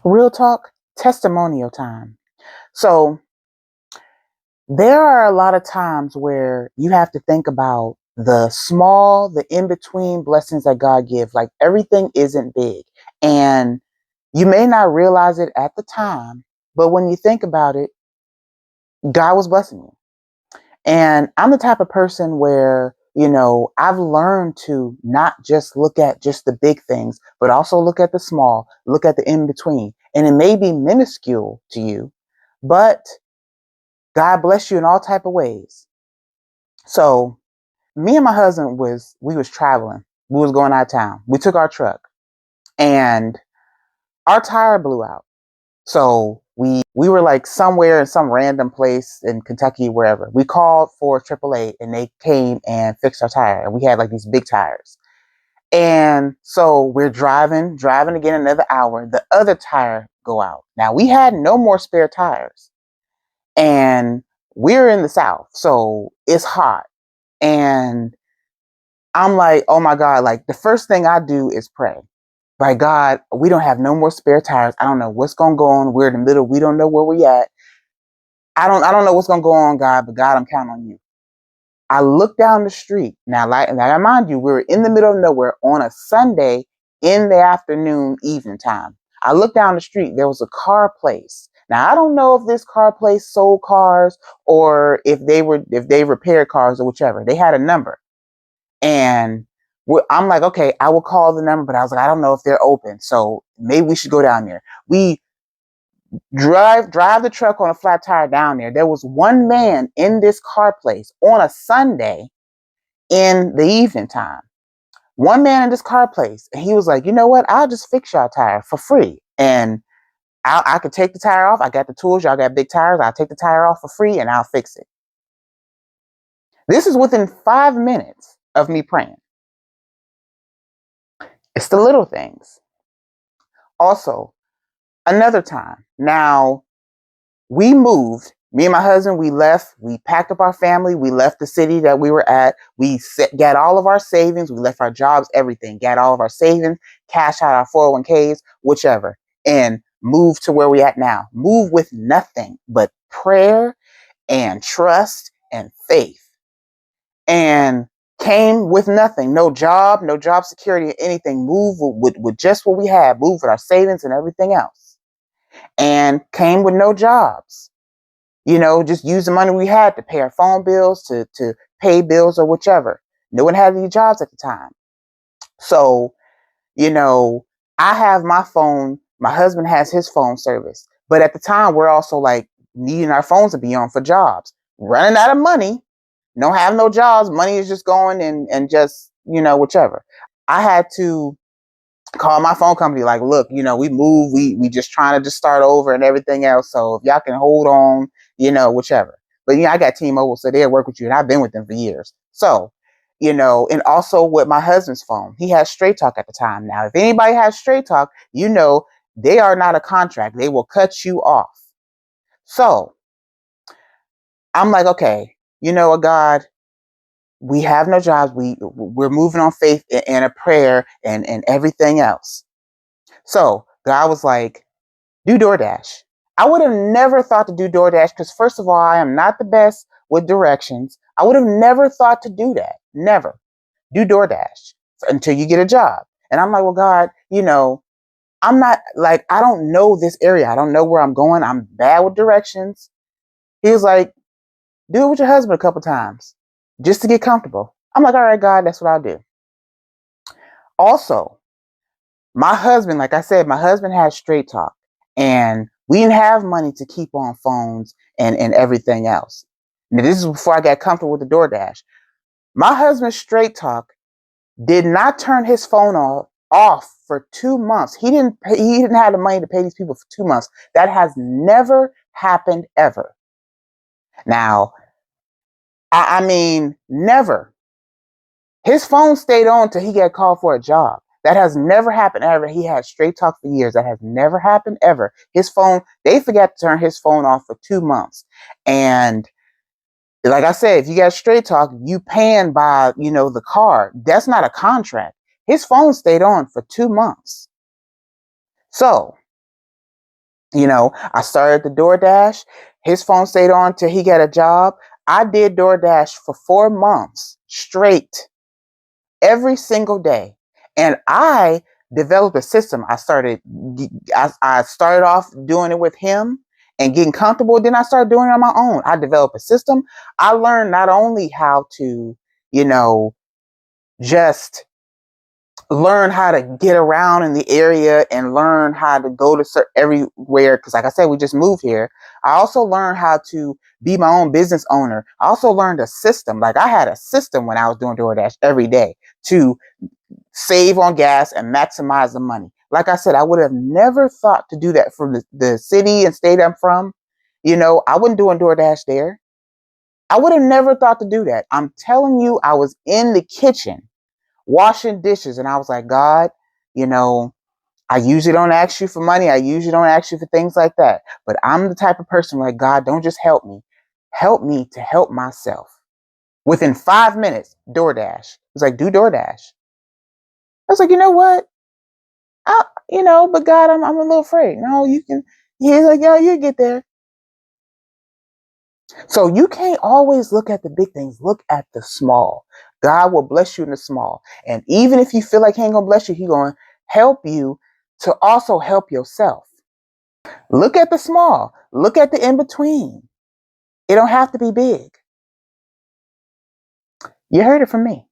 Real talk, testimonial time. So there are a lot of times where you have to think about the small, the in between blessings that God gives. Like everything isn't big. And you may not realize it at the time, but when you think about it, God was blessing you. And I'm the type of person where, I've learned to not just look at just the big things, but also look at the small, look at the in between. And it may be minuscule to you, but God bless you in all type of ways. So me and my husband we was traveling. We was going out of town. We took our truck and our tire blew out. So we were like somewhere in some random place in Kentucky, wherever. We called for AAA and they came and fixed our tire. And we had like these big tires. And so we're driving again another hour. The other tire go out. Now we had no more spare tires. And we're in the South, so it's hot. And I'm like, oh my God, like the first thing I do is pray. By God, we don't have no more spare tires. I don't know what's gonna go on. We're in the middle. We don't know where we're at. I don't know what's gonna go on, God, but God, I'm counting on you. I look down the street. Now, like I remind you, we were in the middle of nowhere on a Sunday in the afternoon, evening time. I looked down the street. There was a car place. Now, I don't know if this car place sold cars or if they repaired cars or whichever. They had a number. And I'm like, okay, I will call the number, but I was like, I don't know if they're open. So maybe we should go down there. We drive the truck on a flat tire down there. There was one man in this car place on a Sunday in the evening time. One man in this car place. And he was like, you know what? I'll just fix y'all tire for free. And I could take the tire off. I got the tools. Y'all got big tires. I'll take the tire off for free and I'll fix it. This is within 5 minutes of me praying. It's the little things. Also, another time. Now, we moved. Me and my husband, we left. We packed up our family. We left the city that we were at. Got all of our savings. We left our jobs, everything. Got all of our savings, cash out our 401ks, whichever, and moved to where we at now. Move with nothing but prayer and trust and faith. And came with nothing, no job security, anything. Move with just what we had. Move with our savings and everything else. And came with no jobs. Just use the money we had to pay our phone bills, to pay bills or whichever. No one had any jobs at the time. So, I have my phone. My husband has his phone service. But at the time, we're also like needing our phones to be on for jobs. Running out of money. Don't have no jobs. Money is just going and just, whichever. I had to call my phone company like, look, we moved, we just trying to just start over and everything else. So if y'all can hold on, whichever. But I got T-Mobile, so they'll work with you, and I've been with them for years. So, and also with my husband's phone, he has Straight Talk at the time. Now, if anybody has Straight Talk, they are not a contract. They will cut you off. So I'm like, okay, you know what, God, we have no jobs. We're moving on faith and a prayer and everything else. So God was like, do DoorDash. I would have never thought to do DoorDash because, first of all, I am not the best with directions. I would have never thought to do that. Never. Do DoorDash until you get a job. And I'm like, well, God, I'm not like, I don't know this area. I don't know where I'm going. I'm bad with directions. He was like, do it with your husband a couple times just to get comfortable. I'm like, all right, God, that's what I'll do. Also, my husband, like I said, my husband has Straight Talk, and we didn't have money to keep on phones and everything else. Now, this is before I got comfortable with the DoorDash. My husband's Straight Talk did not turn his phone off for 2 months. He didn't have the money to pay these people for 2 months. That has never happened ever. Now, I mean, never. His phone stayed on until he got called for a job. That has never happened ever. He had Straight Talk for years. That has never happened ever. His phone, they forgot to turn his phone off for 2 months. And like I said, if you got Straight Talk, you paying by, the card. That's not a contract. His phone stayed on for 2 months. So I started the DoorDash. His phone stayed on till he got a job. I did DoorDash for 4 months straight, every single day. And I developed a system. I started off doing it with him and getting comfortable. Then I started doing it on my own. I developed a system. I learned not only how to, you know, just learn how to get around in the area and learn how to go to everywhere. Because, like I said, we just moved here. I also learned how to be my own business owner. I also learned a system. Like, I had a system when I was doing DoorDash every day to save on gas and maximize the money. Like I said, I would have never thought to do that from the city and state I'm from. I wasn't doing DoorDash there. I would have never thought to do that. I'm telling you, I was in the kitchen washing dishes, and I was like, God, you know, I usually don't ask you for money. I usually don't ask you for things like that. But I'm the type of person like, God, don't just help me. Help me to help myself. Within 5 minutes, DoorDash. It's like, do DoorDash. I was like, you know what? But God, I'm a little afraid. No, you can. He's like, yo, you get there. So you can't always look at the big things. Look at the small. God will bless you in the small. And even if you feel like he ain't gonna bless you, he's gonna help you to also help yourself. Look at the small. Look at the in between. It don't have to be big. You heard it from me.